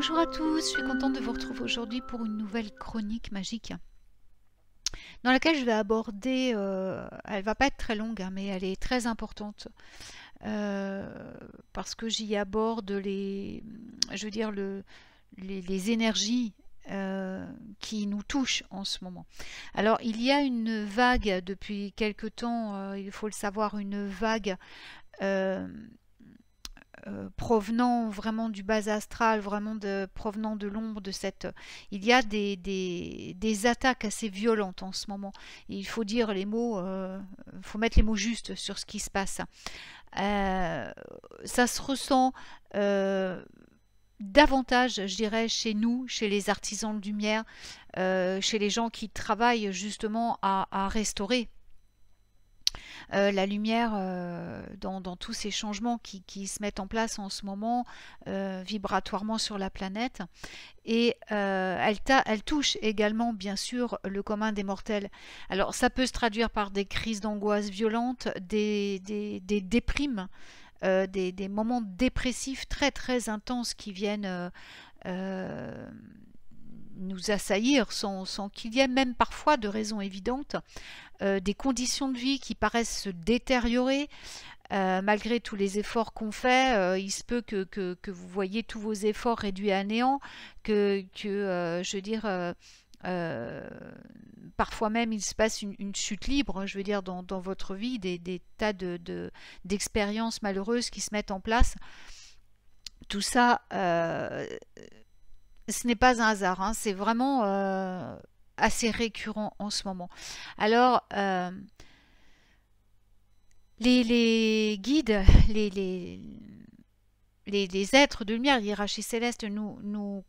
Bonjour à tous, je suis contente de vous retrouver aujourd'hui pour une nouvelle chronique magique dans laquelle je vais aborder, elle va pas être très longue hein, mais elle est très importante parce que j'y aborde je veux dire les énergies qui nous touchent en ce moment. Alors il y a une vague depuis quelque temps, il faut le savoir, une vague euh, provenant vraiment du bas astral, vraiment provenant de l'ombre de cette... Il y a des attaques assez violentes en ce moment. Il faut dire les mots, faut mettre les mots justes sur ce qui se passe. Ça se ressent davantage, je dirais, chez nous, chez les artisans de lumière, chez les gens qui travaillent justement à restaurer la lumière dans tous ces changements qui se mettent en place en ce moment vibratoirement sur la planète. Et elle touche également bien sûr le commun des mortels. Alors ça peut se traduire par des crises d'angoisse violentes, des déprimes, des moments dépressifs très très intenses qui viennent nous assaillir sans qu'il y ait même parfois de raisons évidentes, des conditions de vie qui paraissent se détériorer malgré tous les efforts qu'on fait. Il se peut que vous voyez tous vos efforts réduits à néant, je veux dire, parfois même il se passe une chute libre, je veux dire, dans votre vie, des tas d'expériences malheureuses qui se mettent en place. Tout ça, ce n'est pas un hasard, hein, c'est vraiment assez récurrent en ce moment. Alors, les guides, les êtres de lumière, les hiérarchies célestes nous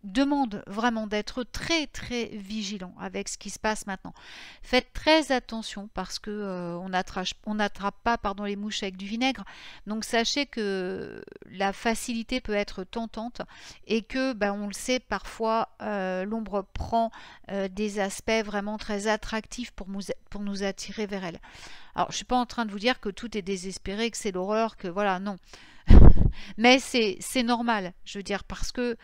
demande vraiment d'être très très vigilant avec ce qui se passe maintenant. Faites très attention parce que on n'attrape pas les mouches avec du vinaigre. Donc sachez que la facilité peut être tentante et que on le sait parfois l'ombre prend des aspects vraiment très attractifs pour nous attirer vers elle. Alors je suis pas en train de vous dire que tout est désespéré, que c'est l'horreur, que voilà, non. Mais c'est normal, je veux dire, parce que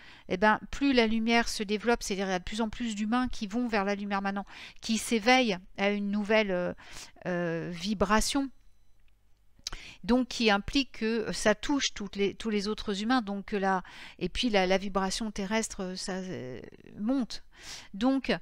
plus la lumière se développe, c'est-à-dire il y a de plus en plus d'humains qui vont vers la lumière maintenant, qui s'éveillent à une nouvelle vibration, donc qui implique que ça touche tous les autres humains, donc et puis la vibration terrestre, ça monte. Donc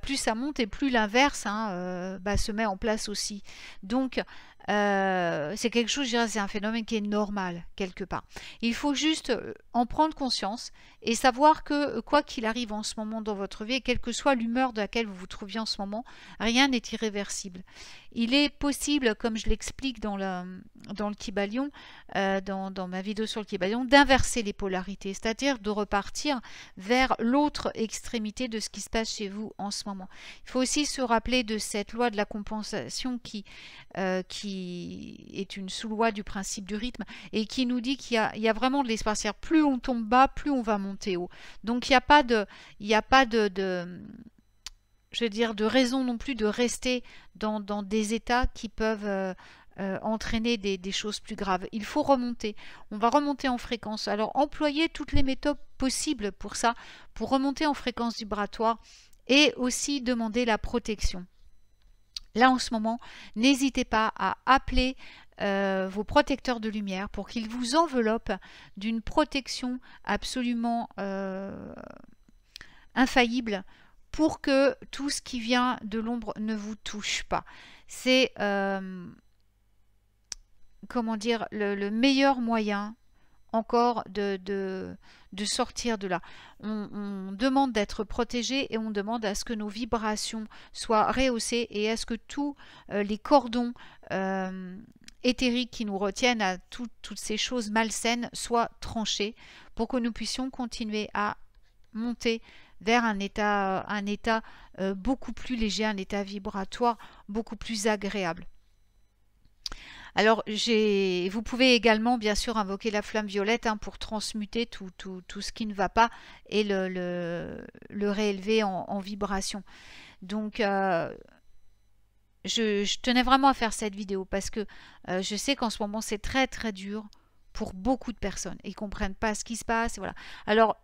plus ça monte et plus l'inverse se met en place aussi. Donc c'est quelque chose, je dirais, c'est un phénomène qui est normal quelque part. Il faut juste en prendre conscience et savoir que quoi qu'il arrive en ce moment dans votre vie, et quelle que soit l'humeur de laquelle vous vous trouviez en ce moment, rien n'est irréversible. Il est possible, comme je l'explique dans le Kybalion, dans ma vidéo sur le Kybalion, d'inverser les polarités, c'est-à-dire de repartir vers l'autre extrémité de ce qui se passe chez vous en ce moment. Il faut aussi se rappeler de cette loi de la compensation qui est une sous-loi du principe du rythme et qui nous dit qu'il y a vraiment de l'espace. Plus on tombe bas, plus on va monter haut. Donc il n'y a pas de je veux dire, de raison non plus de rester dans des états qui peuvent entraîner des choses plus graves. Il faut remonter. On va remonter en fréquence. Alors, employez toutes les méthodes possibles pour ça, pour remonter en fréquence vibratoire et aussi demander la protection. Là, en ce moment, n'hésitez pas à appeler vos protecteurs de lumière pour qu'ils vous enveloppent d'une protection absolument infaillible pour que tout ce qui vient de l'ombre ne vous touche pas. C'est, comment dire, le meilleur moyen encore de sortir de là. On demande d'être protégé et on demande à ce que nos vibrations soient rehaussées et à ce que tous les cordons éthériques qui nous retiennent à toutes ces choses malsaines soient tranchés pour que nous puissions continuer à monter vers un état beaucoup plus léger, un état vibratoire beaucoup plus agréable. Alors, vous pouvez également, bien sûr, invoquer la flamme violette pour transmuter tout ce qui ne va pas et le réélever en vibration. Donc, je tenais vraiment à faire cette vidéo parce que je sais qu'en ce moment, c'est très, très dur pour beaucoup de personnes. Ils ne comprennent pas ce qui se passe. Et voilà. Alors,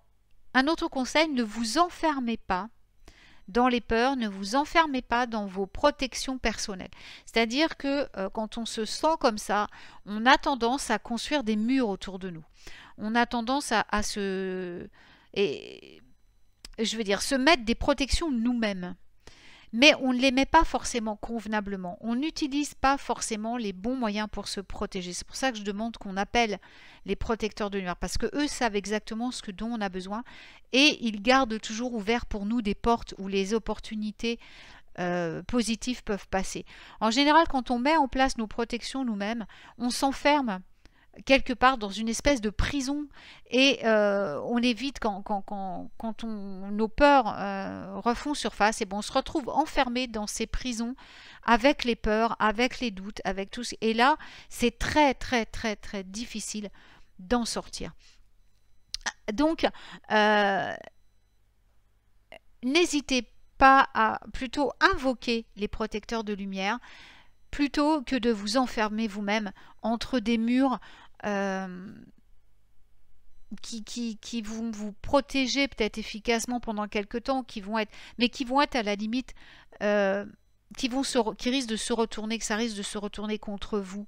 un autre conseil, ne vous enfermez pas dans les peurs, ne vous enfermez pas dans vos protections personnelles. C'est-à-dire que quand on se sent comme ça, on a tendance à construire des murs autour de nous. On a tendance à se mettre des protections nous-mêmes. Mais on ne les met pas forcément convenablement. On n'utilise pas forcément les bons moyens pour se protéger. C'est pour ça que je demande qu'on appelle les protecteurs de lumière, parce qu'eux savent exactement ce dont on a besoin et ils gardent toujours ouvert pour nous des portes où les opportunités positives peuvent passer. En général, quand on met en place nos protections nous-mêmes, on s'enferme quelque part dans une espèce de prison et on évite quand nos peurs refont surface, et bon, on se retrouve enfermé dans ces prisons avec les peurs, avec les doutes, avec tout. Et là, c'est très très très très difficile d'en sortir. Donc, n'hésitez pas à plutôt invoquer les protecteurs de lumière plutôt que de vous enfermer vous-même entre des murs qui vont vous protéger peut-être efficacement pendant quelques temps, qui vont être à la limite, qui risquent de se retourner, que ça risque de se retourner contre vous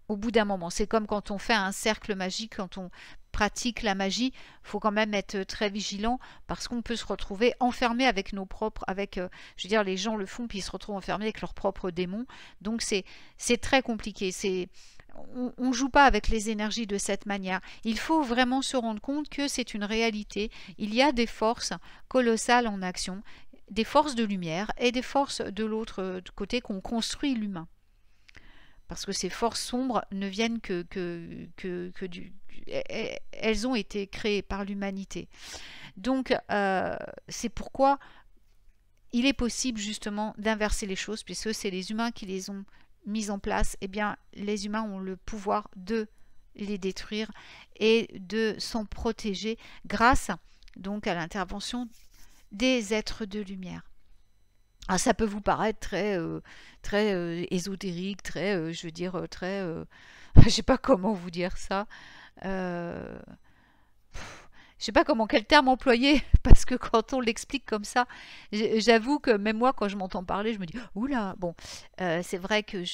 au bout d'un moment. C'est comme quand on fait un cercle magique, quand on pratique la magie, il faut quand même être très vigilant parce qu'on peut se retrouver enfermé avec nos propres, je veux dire, les gens le font puis ils se retrouvent enfermés avec leurs propres démons. Donc c'est très compliqué. On ne joue pas avec les énergies de cette manière. Il faut vraiment se rendre compte que c'est une réalité. Il y a des forces colossales en action, des forces de lumière et des forces de l'autre côté qu'ont construit l'humain. Parce que ces forces sombres ne viennent elles ont été créées par l'humanité. Donc, c'est pourquoi il est possible justement d'inverser les choses, puisque c'est les humains qui les ont mises en place. Eh bien, les humains ont le pouvoir de les détruire et de s'en protéger grâce donc à l'intervention des êtres de lumière. Ah, ça peut vous paraître très ésotérique, très, je veux dire, très... je sais pas comment vous dire ça. Je sais pas quel terme employer, parce que quand on l'explique comme ça, j'avoue que même moi, quand je m'entends parler, je me dis, oula, bon, c'est vrai que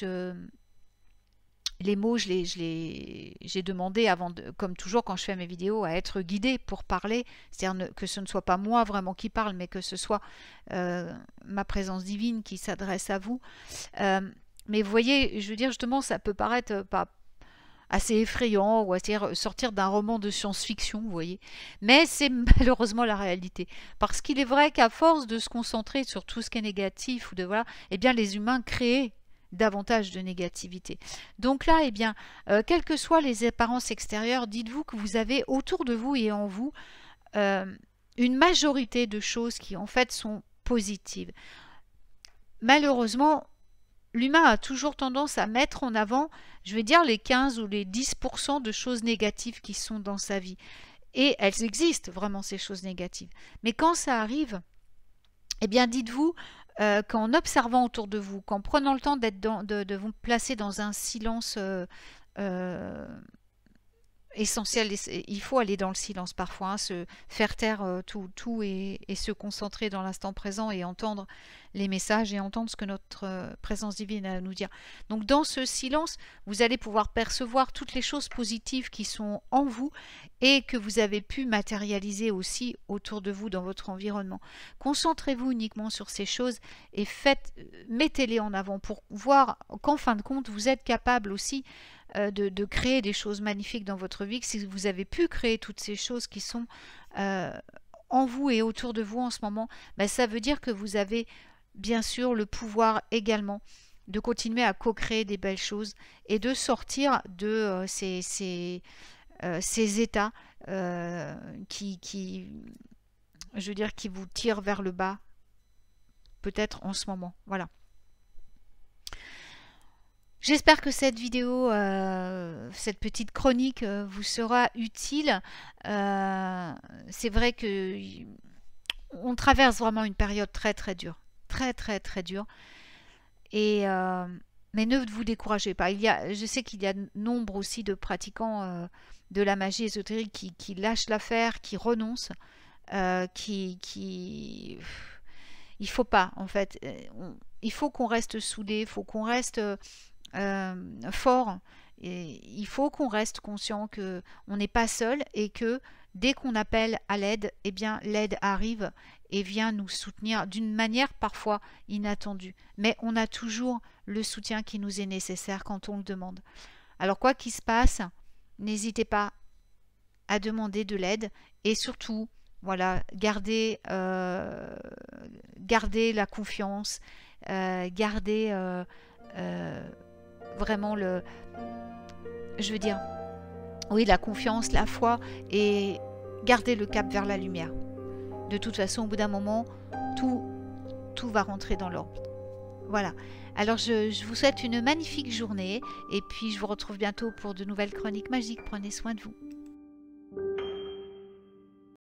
les mots, j'ai demandé avant, comme toujours quand je fais mes vidéos, à être guidée pour parler, c'est-à-dire que ce ne soit pas moi vraiment qui parle, mais que ce soit ma présence divine qui s'adresse à vous. Mais vous voyez, je veux dire, justement, ça peut paraître pas assez effrayant, ou à sortir d'un roman de science-fiction, vous voyez. Mais c'est malheureusement la réalité. Parce qu'il est vrai qu'à force de se concentrer sur tout ce qui est négatif, ou de voilà, eh bien les humains créent davantage de négativité. Donc là, eh bien, quelles que soient les apparences extérieures, dites-vous que vous avez autour de vous et en vous une majorité de choses qui en fait sont positives. Malheureusement, l'humain a toujours tendance à mettre en avant, je vais dire, les 15 ou les 10% de choses négatives qui sont dans sa vie. Et elles existent vraiment, ces choses négatives. Mais quand ça arrive, eh bien, dites-vous qu'en observant autour de vous, qu'en prenant le temps de vous placer dans un silence essentiel, il faut aller dans le silence parfois, hein, se faire taire tout et se concentrer dans l'instant présent et entendre les messages et entendre ce que notre présence divine a à nous dire. Donc dans ce silence, vous allez pouvoir percevoir toutes les choses positives qui sont en vous et que vous avez pu matérialiser aussi autour de vous dans votre environnement. Concentrez-vous uniquement sur ces choses et mettez-les en avant pour voir qu'en fin de compte, vous êtes capable aussi de créer des choses magnifiques dans votre vie, que si vous avez pu créer toutes ces choses qui sont en vous et autour de vous en ce moment, ben, ça veut dire que vous avez bien sûr le pouvoir également de continuer à co-créer des belles choses et de sortir de ces états qui vous tirent vers le bas, peut-être en ce moment. Voilà. J'espère que cette vidéo, cette petite chronique vous sera utile. C'est vrai que on traverse vraiment une période très très dure. Très très très dure. Et Mais ne vous découragez pas. Je sais qu'il y a nombre aussi de pratiquants de la magie ésotérique qui lâchent l'affaire, qui renoncent, qui... Il faut pas, en fait. Il faut qu'on reste soudés, il faut qu'on reste fort. Et il faut qu'on reste conscient que on n'est pas seul et que dès qu'on appelle à l'aide, eh bien l'aide arrive et vient nous soutenir d'une manière parfois inattendue. Mais on a toujours le soutien qui nous est nécessaire quand on le demande. Alors quoi qu'il se passe, n'hésitez pas à demander de l'aide et surtout, voilà, gardez la confiance, gardez vraiment je veux dire, oui, la confiance, la foi et gardez le cap vers la lumière. De toute façon, au bout d'un moment, tout va rentrer dans l'ordre. Voilà. Alors, je vous souhaite une magnifique journée et puis je vous retrouve bientôt pour de nouvelles chroniques magiques. Prenez soin de vous.